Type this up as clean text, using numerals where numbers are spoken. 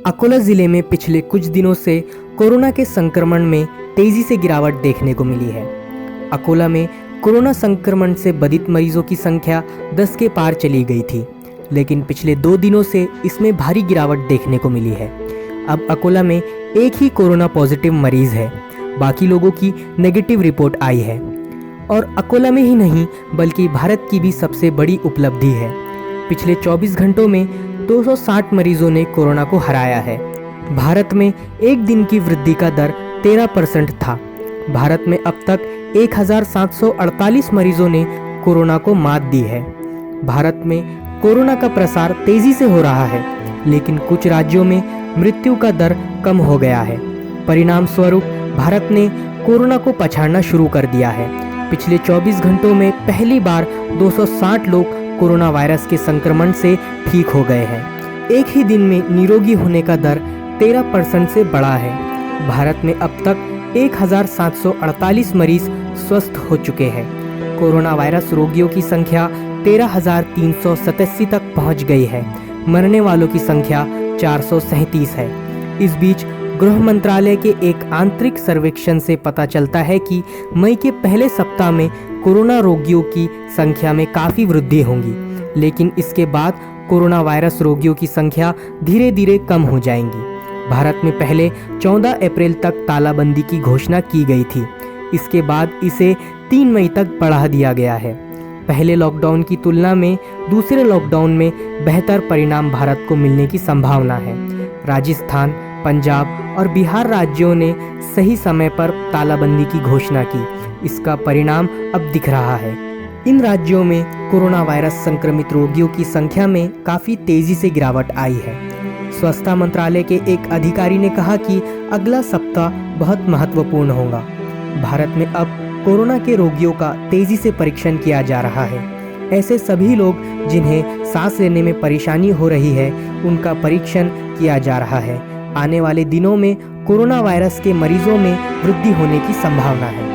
अकोला ज़िले में पिछले कुछ दिनों से कोरोना के संक्रमण में तेज़ी से गिरावट देखने को मिली है। अकोला में कोरोना संक्रमण से बाधित मरीजों की संख्या 10 के पार चली गई थी, लेकिन पिछले 2 दिनों से इसमें भारी गिरावट देखने को मिली है। अब अकोला में एक ही कोरोना पॉजिटिव मरीज़ है, बाकी लोगों की नेगेटिव रिपोर्ट आई है। और अकोला में ही नहीं बल्कि भारत की भी सबसे बड़ी उपलब्धि है। पिछले 24 घंटों में 260 मरीजों ने कोरोना को हराया है। भारत में एक दिन की वृद्धि का दर 13% था। भारत में अब तक 1748 मरीजों ने कोरोना को मात दी है। भारत में कोरोना का प्रसार तेजी से हो रहा है, लेकिन कुछ राज्यों में मृत्यु का दर कम हो गया है। परिणाम स्वरूप भारत ने कोरोना को पछाड़ना शुरू कर दिया है। पिछले 24 घंटों में पहली बार 260 लोग कोरोना वायरस के संक्रमण से ठीक हो गए हैं। एक ही दिन में निरोगी होने का दर 13% से बढ़ा है। भारत में अब तक 1748 मरीज स्वस्थ हो चुके हैं। कोरोना वायरस रोगियों की संख्या 13,387 तक पहुंच गई है। मरने वालों की संख्या 437 है। इस बीच गृह मंत्रालय के एक आंतरिक सर्वेक्षण से पता चलता है कि मई के पहले सप्ताह में कोरोना रोगियों की संख्या में काफ़ी वृद्धि होगी, लेकिन इसके बाद कोरोना वायरस रोगियों की संख्या धीरे धीरे कम हो जाएंगी। भारत में पहले 14 अप्रैल तक तालाबंदी की घोषणा की गई थी। इसके बाद इसे 3 मई तक बढ़ा दिया गया है। पहले लॉकडाउन की तुलना में दूसरे लॉकडाउन में बेहतर परिणाम भारत को मिलने की संभावना है। राजस्थान, पंजाब और बिहार राज्यों ने सही समय पर तालाबंदी की घोषणा की। इसका परिणाम अब दिख रहा है। इन राज्यों में कोरोना वायरस संक्रमित रोगियों की संख्या में काफ़ी तेज़ी से गिरावट आई है। स्वास्थ्य मंत्रालय के एक अधिकारी ने कहा कि अगला सप्ताह बहुत महत्वपूर्ण होगा। भारत में अब कोरोना के रोगियों का तेज़ी से परीक्षण किया जा रहा है। ऐसे सभी लोग जिन्हें सांस लेने में परेशानी हो रही है, उनका परीक्षण किया जा रहा है। आने वाले दिनों में कोरोना वायरस के मरीजों में वृद्धि होने की संभावना है।